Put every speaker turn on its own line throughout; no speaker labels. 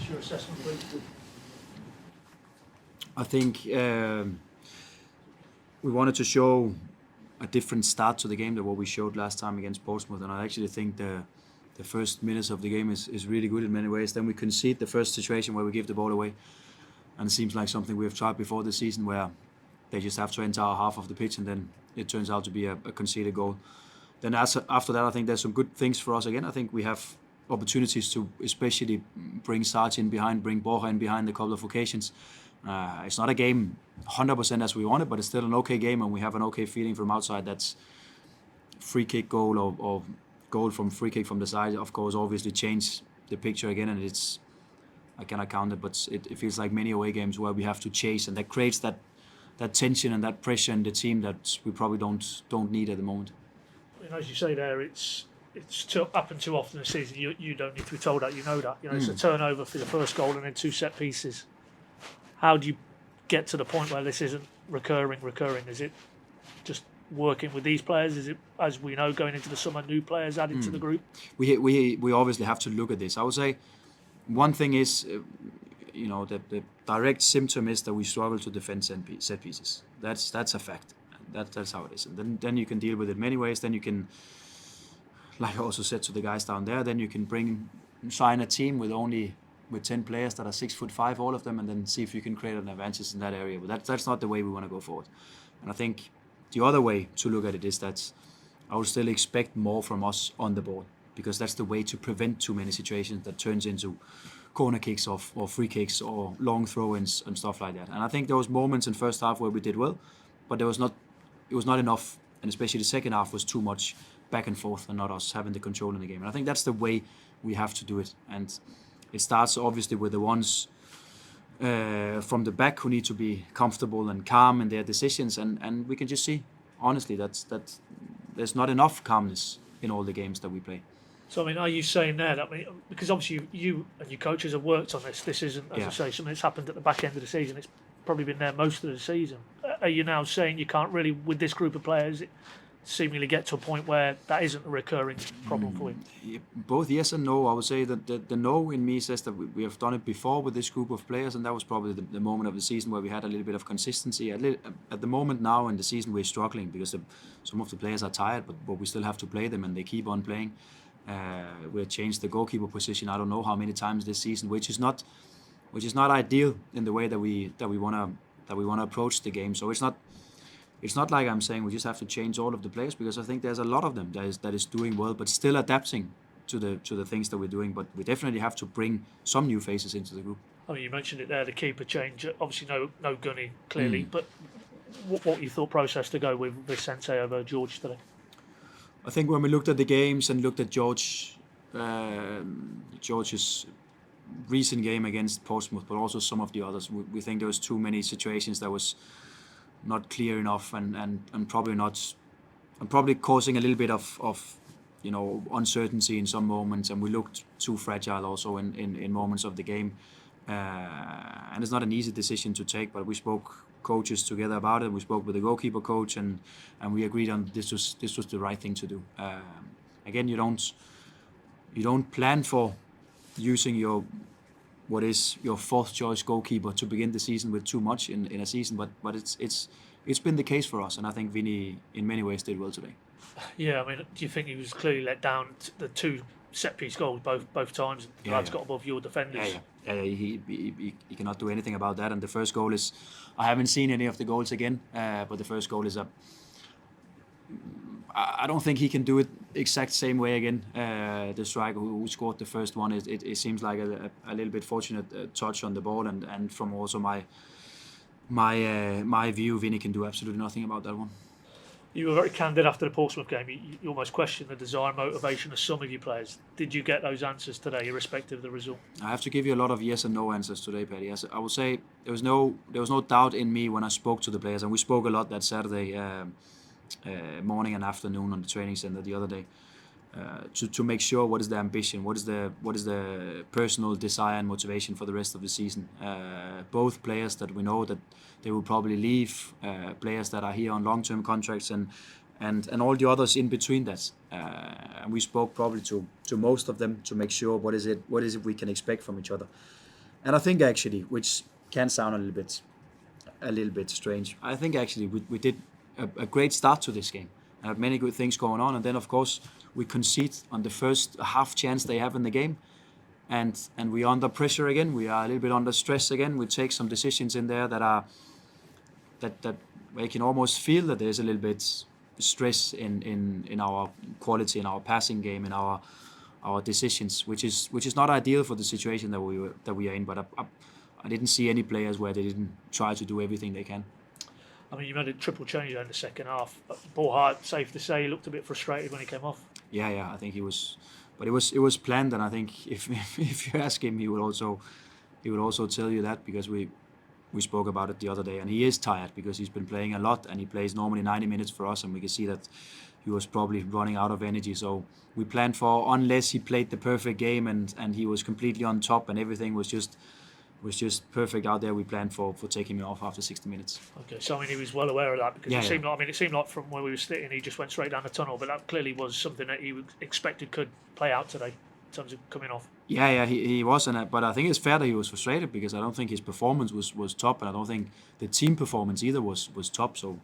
What's your assessment, please?
I think we wanted to show a different start to the game than what we showed last time against Portsmouth, and I actually think the first minutes of the game is really good in many ways. Then we concede the first situation where we give the ball away, and it seems like something we have tried before this season, where they just have to enter our half of the pitch, and then it turns out to be a conceded goal. Then after that, I think there's some good things for us again. I think we have opportunities to especially bring Sarge in behind, bring Borja in behind a couple of occasions. It's not a game 100% as we wanted, but it's still an okay game, and we have an okay feeling from outside. That's free kick goal or goal from free kick from the side, of course, obviously change the picture again, and I cannot count it, but it feels like many away games where we have to chase, and that creates that tension and that pressure in the team that we probably don't need at the moment.
And as you say there, it's happened too often this season. You don't need to be told that. You know that. It's a turnover for the first goal and then 2 set pieces. How do you get to the point where this isn't recurring? Is it just working with these players? Is it, as we know, going into the summer, new players added to the group?
We obviously have to look at this. I would say one thing is, the direct symptom is that we struggle to defend set pieces. That's a fact. That's how it is. And then you can deal with it many ways. Then you can, like I also said to the guys down there, then you can sign a team with 10 players that are 6'5", all of them, and then see if you can create an advantage in that area. But that's not the way we want to go forward. And I think the other way to look at it is that I would still expect more from us on the ball, because that's the way to prevent too many situations that turns into corner kicks or free kicks or long throw-ins and stuff like that. And I think there was moments in first half where we did well, but it was not enough, and especially the second half was too much back and forth and not us having the control in the game. And I think that's the way we have to do it. And it starts obviously with the ones from the back who need to be comfortable and calm in their decisions, and we can just see, honestly, that there's not enough calmness in all the games that we play.
So, I mean, are you saying there that, because obviously you and your coaches have worked on this isn't, as I say, something that's happened at the back end of the season, it's probably been there most of the season. Are you now saying you can't really, with this group of players, seemingly get to a point where that isn't a recurring problem for you?
Both yes and no. I would say that the no in me says that we have done it before with this group of players, and that was probably the moment of the season where we had a little bit of consistency. At the moment now in the season, we're struggling because some of the players are tired, but we still have to play them, and they keep on playing. We've changed the goalkeeper position I don't know how many times this season, which is not ideal in the way that we want to approach the game. So it's not like I'm saying we just have to change all of the players, because I think there's a lot of them that is doing well, but still adapting to the things that we're doing. But we definitely have to bring some new faces into the group.
I mean, you mentioned it there, the keeper change. Obviously, no Gunny clearly, but what your thought process to go with Vicente over George today?
I think when we looked at the games and looked at George's recent game against Portsmouth, but also some of the others, we think there was too many situations that was not clear enough and probably causing a little bit of uncertainty in some moments, and we looked too fragile also in moments of the game, and it's not an easy decision to take, but we spoke coaches together about it. We spoke with the goalkeeper coach, and we agreed on this was the right thing to do. Again, you don't plan for using your fourth choice goalkeeper to begin the season with too much in a season, but it's been the case for us, and I think Vinny in many ways did well today.
Yeah, I mean, do you think he was clearly let down? The 2 set piece goals both times. The lads got above your defenders.
Yeah, he cannot do anything about that. And the first goal is, I haven't seen any of the goals again, but the first goal is I don't think he can do it exact same way again. The striker who scored the first one, it seems like a little bit fortunate touch on the ball, and from also my view, Vinny can do absolutely nothing about that one.
You were very candid after the Portsmouth game. You almost questioned the desire and motivation of some of your players. Did you get those answers today, irrespective of the result?
I have to give you a lot of yes and no answers today, Paddy. I would say there was no doubt in me when I spoke to the players, and we spoke a lot that Saturday morning and afternoon on the training center the other day, to make sure what is the ambition, what is the personal desire and motivation for the rest of the season. Both players that we know that they will probably leave, players that are here on long-term contracts, and all the others in between that. And we spoke probably to most of them to make sure what is it we can expect from each other. And I think actually, which can sound a little bit strange, I think actually we did a great start to this game. Had many good things going on, and then of course we concede on the first half chance they have in the game, and we're under pressure again. We are a little bit under stress again. We take some decisions in there that where you can almost feel that there's a little bit stress in our quality, in our passing game, in our decisions, which is not ideal for the situation that we are in. But I didn't see any players where they didn't try to do everything they can.
I mean, you made a triple change there in the second half. Borja, safe to say, he looked a bit frustrated when he came off.
Yeah, I think he was, but it was planned, and I think if you ask him, he would also tell you that, because we spoke about it the other day, and he is tired because he's been playing a lot, and he plays normally 90 minutes for us, and we can see that he was probably running out of energy. So we planned for, unless he played the perfect game and he was completely on top and everything was just perfect out there, we planned for taking him off after 60 minutes.
Okay, so I mean, he was well aware of that, because it seemed like from where we were sitting, he just went straight down the tunnel, but that clearly was something that he expected could play out today in terms of coming off.
Yeah, he was, but I think it's fair that he was frustrated, because I don't think his performance was top, and I don't think the team performance either was top. So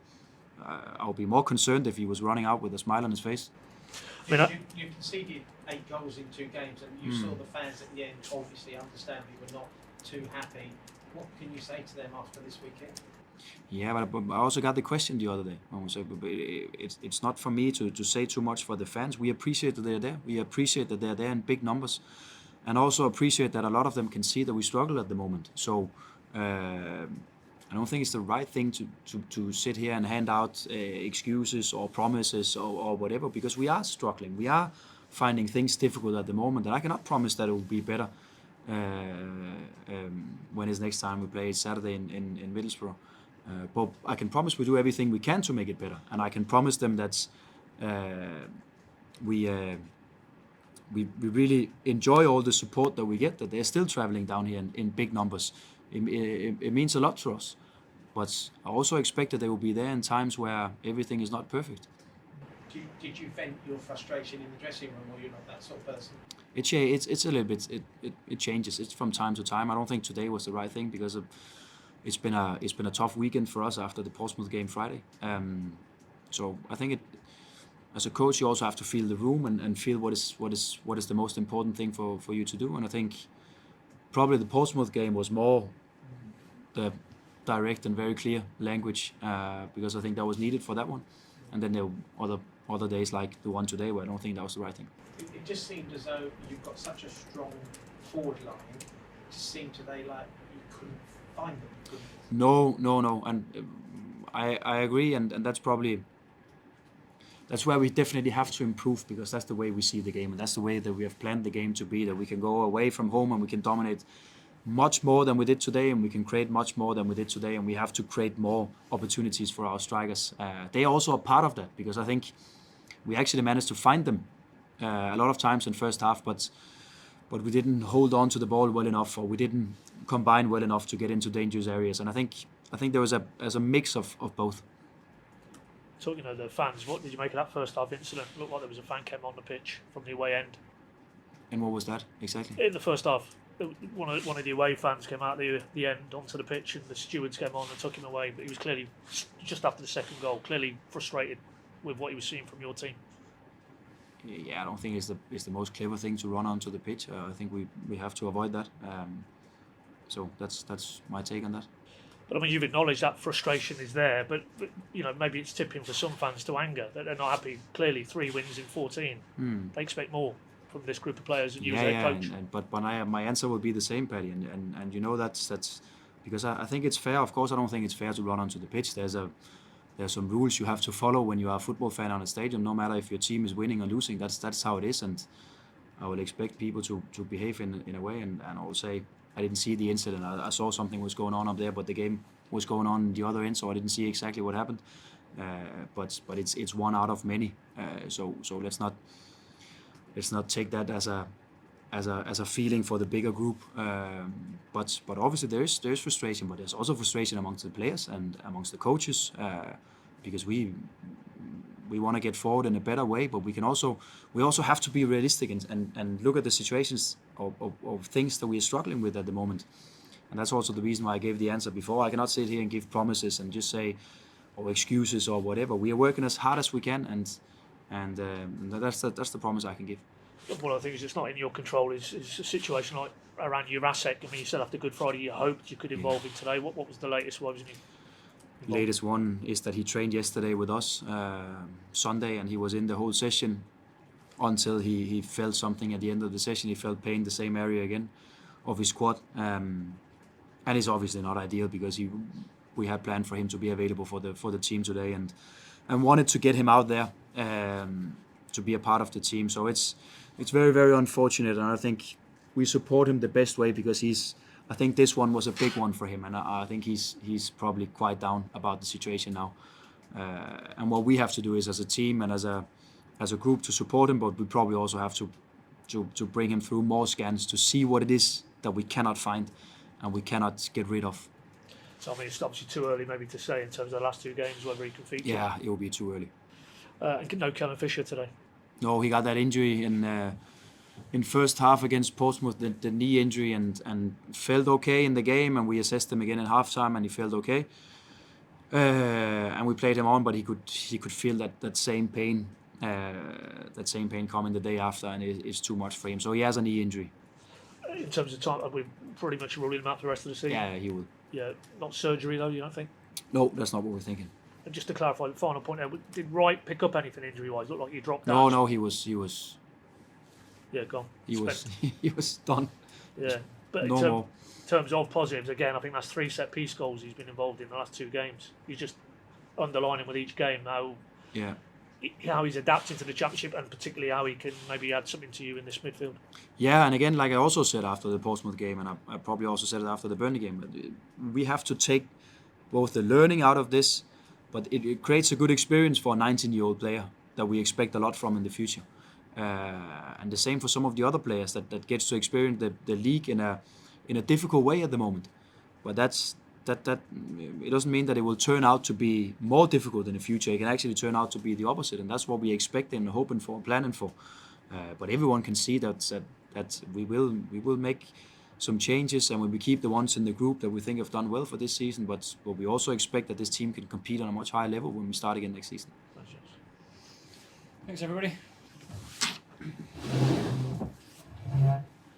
I'll be more concerned if he was running out with a smile on his face.
You conceded 8 goals in 2 games, and you saw the fans at the end, obviously, understandably, were not too happy. What can you say to them after this weekend?
Yeah, but I also got the question the other day. So it's not for me to say too much for the fans. We appreciate that they're there. We appreciate that they're there in big numbers, and also appreciate that a lot of them can see that we struggle at the moment. So I don't think it's the right thing to sit here and hand out excuses or promises or whatever, because we are struggling. We are finding things difficult at the moment, and I cannot promise that it will be better when is next time we play Saturday in Middlesbrough. But I can promise we do everything we can to make it better, and I can promise them that we really enjoy all the support that we get, that they're still traveling down here in big numbers. It means a lot to us, but I also expect that they will be there in times where everything is not perfect.
Did you vent your frustration in the dressing room, or you're not that sort of person?
It's a little bit. It changes. It's from time to time. I don't think today was the right thing, because it's been a tough weekend for us after the Portsmouth game Friday. So I think as a coach, you also have to feel the room and feel what is the most important thing for you to do. And I think probably the Portsmouth game was more the direct and very clear language, because I think that was needed for that one. And then there were other days like the one today where I don't think that was the right thing.
It just seemed as though you've got such a strong forward line. It just seemed today like you couldn't find them.
No, and I agree, and that's where we definitely have to improve, because that's the way we see the game, and that's the way that we have planned the game to be, that we can go away from home and we can dominate much more than we did today, and we can create much more than we did today, and we have to create more opportunities for our strikers. They are also a part of that, because I think we actually managed to find them a lot of times in first half, but we didn't hold on to the ball well enough, or we didn't combine well enough to get into dangerous areas. And I think there was a mix of both.
Talking of the fans, what did you make of that first half incident? It looked like there was a fan came on the pitch from the away end.
And what was that exactly?
In the first half, one of the away fans came out the end onto the pitch, and the stewards came on and took him away. But he was clearly, just after the second goal, clearly frustrated with what he was seeing from your team.
Yeah, I don't think it's the most clever thing to run onto the pitch. I think we have to avoid that. So that's my take on that.
But I mean, you've acknowledged that frustration is there, but maybe it's tipping for some fans to anger, that they're not happy. Clearly, 3 wins in 14. They expect more from this group of players and you as their coach.
But my answer would be the same, Paddy, and that's because I think it's fair. Of course, I don't think it's fair to run onto the pitch. There's some rules you have to follow when you are a football fan on a stadium, no matter if your team is winning or losing. That's how it is, and I will expect people to behave in a way. And I will say, I didn't see the incident. I saw something was going on up there, but the game was going on the other end, so I didn't see exactly what happened. But it's one out of many. So let's not take that as a feeling for the bigger group. But obviously there is frustration, but there's also frustration amongst the players and amongst the coaches, because we we want to get forward in a better way, but we also have to be realistic and look at the situations of things that we are struggling with at the moment. And that's also the reason why I gave the answer before. I cannot sit here and give promises and just say, or excuses or whatever. We are working as hard as we can, and that's the promise I can give.
One of the things that's not in your control is a situation like around Jurasek. I mean, you said after Good Friday you hoped you could involve him today. What was the latest? What was he?
Latest one is that he trained yesterday with us, Sunday, and he was in the whole session until he felt something at the end of the session. He felt pain in the same area again of his quad, and it's obviously not ideal because we had planned for him to be available for the team today, and wanted to get him out there to be a part of the team. So it's very, very unfortunate, and I think we support him the best way because I think this one was a big one for him, and I think he's probably quite down about the situation now. And what we have to do is, as a team and as a group, to support him, but we probably also have to bring him through more scans to see what it is that we cannot find and we cannot get rid of.
So I mean, it's obviously too early maybe to say in terms of the last two games whether he can feature.
Yeah, it will be too early.
And no Kevin Fisher today.
No, he got that injury in first half against Portsmouth, the knee injury, and felt okay in the game, and we assessed him again in halftime, and he felt okay. And we played him on, but he could feel that same pain coming the day after, and it's too much for him. So he has a knee injury.
In terms of time, we pretty much ruling him out for the rest of the season.
Yeah, he will.
Yeah, not surgery though, you don't think?
No, that's not what we're thinking.
And just to clarify, the final point there, did Wright pick up anything injury-wise? Looked like he dropped down.
No, he was.
Yeah, gone.
He was done.
Yeah, but in terms of positives, again, I think that's 3 set-piece goals he's been involved in the last 2 games. He's just underlining with each game how he's adapting to the Championship, and particularly how he can maybe add something to you in this midfield. Yeah,
and again, like I also said after the Portsmouth game, and I probably also said it after the Burnley game, we have to take both the learning out of this, but it creates a good experience for a 19-year-old player that we expect a lot from in the future. And the same for some of the other players that gets to experience the league in a difficult way at the moment. But that it doesn't mean that it will turn out to be more difficult in the future. It can actually turn out to be the opposite, and that's what we expect and hoping for, planning for. But everyone can see that we will make some changes, and when we keep the ones in the group that we think have done well for this season. But we also expect that this team can compete on a much higher level when we start again next season.
Thanks, everybody.